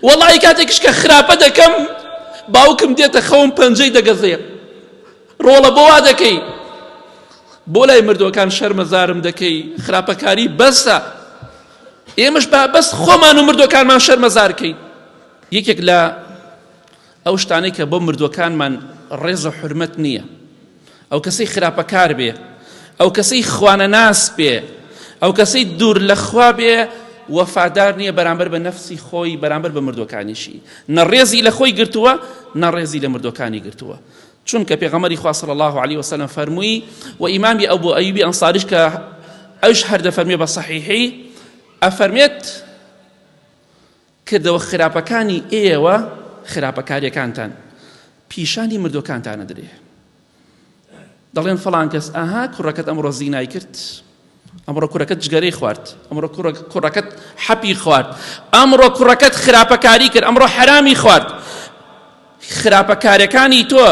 وەڵی کاتێکش کە خراپە دەکەم باوکم دێتە خەوم پەنجەی دەگەزێ ڕۆڵە بۆ وا دەکەی بۆ لای مردوەکان شەرمەزارم دەکەی خراپەکاری بەسە ئێمەش بەس خۆمان و مردوەکانمان شەرمەزارکەین یەکێک لە ئەو شتانەی کە بۆ مردوەکانمان ڕێز و حورمەت نییە ئەو کەسەی خراپەکار بێ ئەو کەسەی خوانەناس بێ ئەو کەسەی دوور لە خوا بێ وەفادار نییە بەرامبەر بە نەفسی خۆی بەرامبەر بە مردوەکانیشی نەڕێزی لە خۆی گرتووە نەڕێزی لە مردوەکانی گرتووە چونکە پێغەمبەری خوا صلی الله عليه وسلم فەرمووی و ئیمامی ئەبوو ئەیوبی ئەنساریش کە ئەوش هەر دەفەرمێ بە صەحیحی ئەفەرمێت کردەوە خراپەکانی ئێوە خراپەکاریەکانتان پیشانی مردوەکانتانە درێ دەڵێن فەڵان کەس ئاها کوڕەکەت ئەمڕۆ زینای کرد ئەمڕۆ کوڕەکەت جگەرەی خوارد ئەمڕۆ کوڕەکەت حەپی خوارد ئەمڕۆ کوڕەکەت خراپەکاری کرد ئەمڕۆ حەرامی خوارد خراپەکاریەکانی تۆ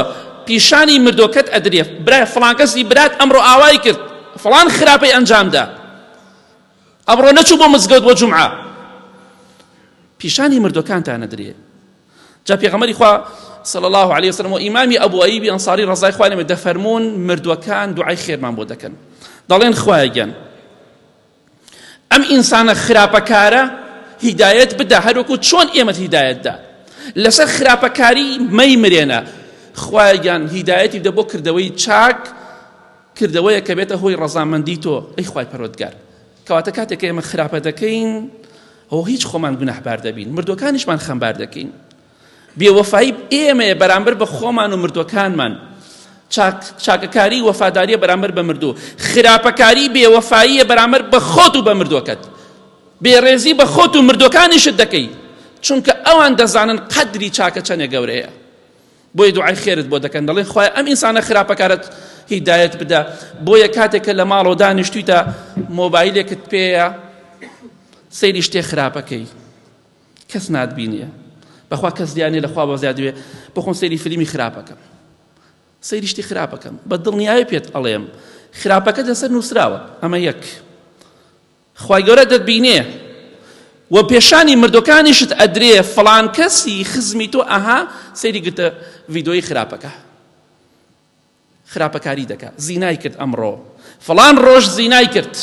پیشانی مردوەکەت ئەدرێ برای فڵان کەسی برات ئەمڕۆ ئاوای کرد فڵان خراپەی ئەنجامدا ئەمڕۆ نەچوو بۆ مزگەوت بۆ جومعە پیشانی مردوەکانتان ئەدرێ جا پێغەمبەری خوا صلى الله عليه وسلم و ئیمامی ئەبوو ئەیوبی ئەنساری ڕەزای خوای لێبێت دەفەرمون مردوەکان دوعای خێرمان بۆ دەکەن دەڵێن خوایە گیان ئەم ئینسانە خراپەکارە هیدایەت بدە هەروەکو چۆن ئێمەت هیدایەتدا لەسەر خراپەکاری مەیمرێنە خوایە گیان هیدایەتی بدە بۆ کردەوەی چاک کردەوەیە کە بێتە هۆی ڕەزامەندی تۆ ئەی خوای پەروەردگار کەواتە کاتێک ئێمە خراپە دەکەین ئەوە هیچ خۆمان گوناحبار دەبین مردوەکانیشمان خەمبار دەکەین بێوەفایی ئێمەیە بەرامبەر بە خۆمان و مردوەکانمان چاکەکاری وەفاداریە بەرامبەر بە مردوو خراپەکاری بێوەفاییە بەرامبەر بە خۆت و بە مردوەکەت بێڕێزی بە خۆت و مردوەکانیشت دەکەی چونکە ئەوان دەزانن قەدری چاکە چەندێک گەورەیە بۆیە دوعای خێرت بۆ دەکەن دەڵێن خوایە ئەم ئینسانە خراپەکارت هیدایەت بدە بۆیە کاتێککە لە ماڵەوە دانیشتوویتە مۆبایلێکت پێیە سەیری شتێ خراپەکەی کەس ناتبینیە بەخوا کەس دیانێ لەخوا بە زیاد دوێ بخۆن سەیری فیلمی خراپەکەم سەیری شتی خراپەکەم بە دڵنیایی پێت ئەڵێم خراپەکە لەسەر نووسراوە ئەمە یەک خوای گەورە دەتبینێ و پێشانی مردوەکانیشت ئەدرێ فڵان کەسی خزمی تۆ ئەها سەیری گرتە ڤیدۆی خراپەکە خراپەکاری دەکا زینای کرد ئەمڕۆ فڵان ڕۆژ زینای کرد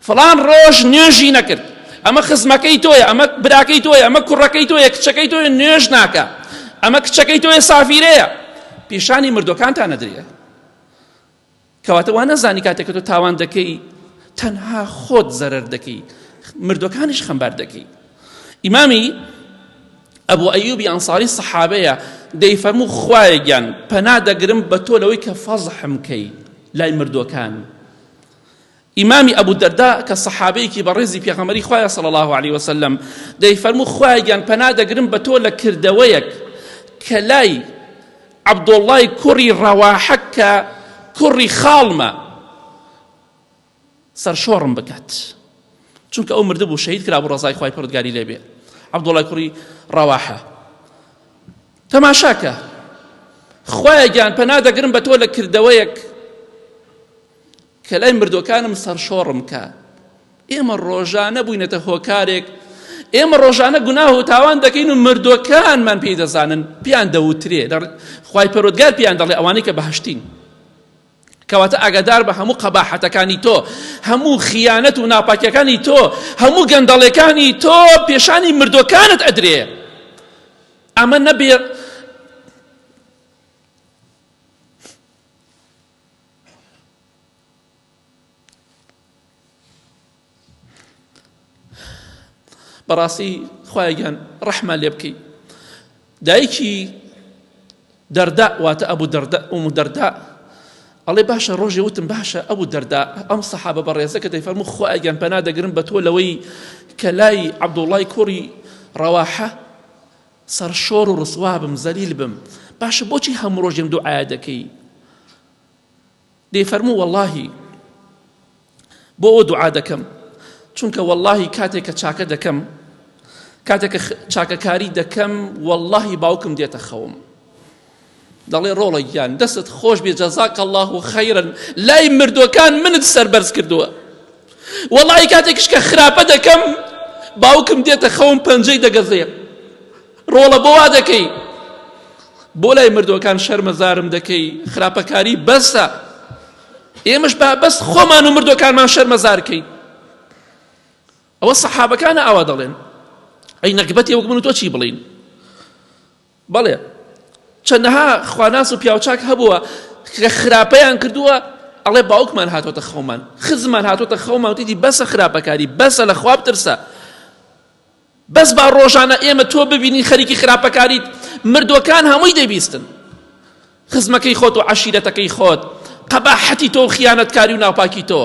فڵان ڕۆژ نوێژی نەکرد ئەمە خزمەکەی تۆیە ئەمە براکەی تۆیە ئەمە کوڕەکەی تۆیە کچەکەی تۆیە نوێژ ناکە ئەمە کچەکەی تۆیە سافیرەیە پیشانی مردوەکانتان ئەدرێ کەواتە وا نەزانی کاتێک کە تۆ تاوان دەکەی تەنها خۆت زەرەر دەکەی مردوەکانیش خەمبار دەکەی ئیمامی ئەبوو ئەیوبی ئەنساری سەحابەیە دەیفەرموو خوایە گیان پەنا دەگرم بە تۆ لەوەی کە فەزحم کەی لای مردوەکان ئیمامی ئەبوو دەردا کە سەحابەیەکی بەڕێزی پێغەمبەری خوایە صلی الله عليه وسلم دەیفەرموو خوایە گیان پەنا دەگرم بە تۆ لە کردەوەیەک کە لای عەبدوڵڵای کوڕی ڕەواحە کە کوڕی خاڵمە سەرشۆڕم بکات چونکە ئەو مردبوو شەهید کرا بۆ ڕەزای خوای پەروەردگاری لێبێ عەبدوڵڵای کوڕی ڕەواحە تەماشاکە خوایە گیان پەنا دەگرم بە تۆ لە کردەوەیەک کە لای مردوەکانم سەرشۆڕم کە ئێمە ڕۆژانە بووینەتە هۆکارێک ئێمە ڕۆژانە گوناه و تاوان دەکەین و مردوەکانمان پێی دەزانن پیان دەوترێ خوای پەروەردگار پیان دەڵێ ئەوانەی کە بەهەشتین کەواتە ئاگادار بە هەموو قەباحەتەکانی تۆ هەموو خیانەت و ناپاکیەکانی تۆ هەموو گەندەڵەکانی تۆ پێشانی مردوەکانت ئەدرێ ئەمە نەبێ بەڕاستی خوایە گیان ڕەحمە لێ بکەی دایکی دەردا واتە ئەبوو دەردا ئەڵێ باشە ڕۆژێ وتم باشە ئەبوو دەردا ئەم سەحابە بەڕێزە کە دەیفەرموو خوایە گیان پەنا دەگرم بە تۆ لەوەی کە لای عەبدوڵڵای کوڕی ڕەواحە سەرشۆڕ و ڕسوا بم زەلیل بم باشە بۆچی هەموو ڕۆژێم دوعا دەکەی دەیفەرموو وەڵڵاهی بۆ ئەوە دوعا دەکەم چونکە وەڵڵاهی کاتێک کە چاکە دەکەم کاتێک کە چاکەکاری دەکەم وەڵڵاهی باوکم دێتە خەوم دەڵێ ڕۆڵە گیان دەستت خۆش بێ جەزاک الله خەیرن لای مردوەکان منت سەربەرز کردووە وەڵڵاهی کاتێکش کە خراپە دەکەم باوکم دێتە خەوم پەنجەی دەگەزێ ڕۆڵە بۆ وا دەکەی بۆ لای مردوەکان شەرمەزارم دەکەی خراپەکاری بەسە ئێمەش با بەس خۆمان و مردوەکانمان شەرمەزارکەین ئەوە سەحابەکانە ئاوا دەڵێن ئەی نەقبەتی وەک من و تۆ چی بڵین بەڵێ چەندەها خواناس و پیاوچاک هەبووە کە خراپەیان کردووە ئەڵێ باوکمان هاتۆتە خەومان خزمان هاتۆتە خەومان وتیدی بەسە خراپەکاری بەسە لە خوا بترسە بەس با ڕۆژانە ئێمە تۆ ببینی خەریکی خراپەکاریت مردوەکان هەمووی دەیبیستن خزمەکەی خۆت و عەشیرەتەکەی خۆت قەباحەتی تۆ و خیانەتکاری و ناوپاکی تۆ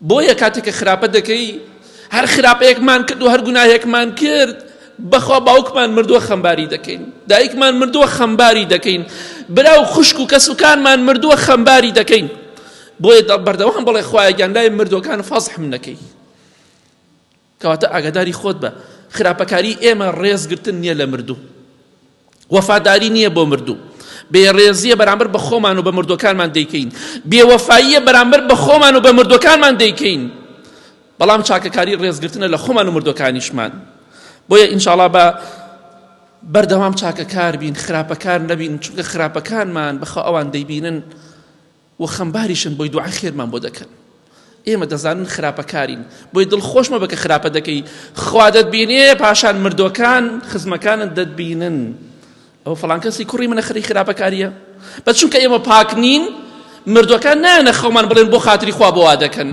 بۆیە کاتێک کە خراپە دەکەی هەر خراپەیەکمان کرد و هەر گوناهێکمان کرد بەخوا باوکمان مردووە خەمباری دەکەین دایکمان مردووە خەمباری دەکەین براو خوشک و کەسوکانمان مردووە خەمباری دەکەین بۆیە بەردەوام بڵێ خوایە گیان لای مردوەکان فەزحم نەکەی کەواتە ئاگاداری خۆت بە خراپەکاری ئێمە ڕێزگرتن نییە لە مردوو وەفاداری نییە بۆ مردوو بێڕێزیە بەرامبەر بە خۆمان و بە مردوەکانمان دەیکەین بێوەفاییە بەرامبەر بە خۆمان و بە مردوەکانمان دەیکەین بەڵام چاکەکاری ڕێزگرتنە لە خۆمان و مردوەکانیشمان بۆیە ئینشاءڵڵا بە بەردەوام چاکەکار بین خراپەکار نەبین چونکە خراپەکانمان بەخوا ئەوان دەیبینن و خەمباریشن بۆی دوعای خێرمان بۆ دەکەن ئێمە دەزانن خراپەکارین بۆی دڵخۆشمە بە کە خراپە دەکەی خوا دەتبینێ پاشان مردوەکان خزمەکانت دەتبینن ئەو فەڵان کەسی کوڕی منە خەری خراپەکاریە بە چونکە ئێمە پاک نین مردوەکان نایەنە خەومان بڵێن بۆ خاتری خوا بۆ وا دەکەن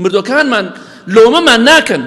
مردوەکانمان لۆمەمان ناکەن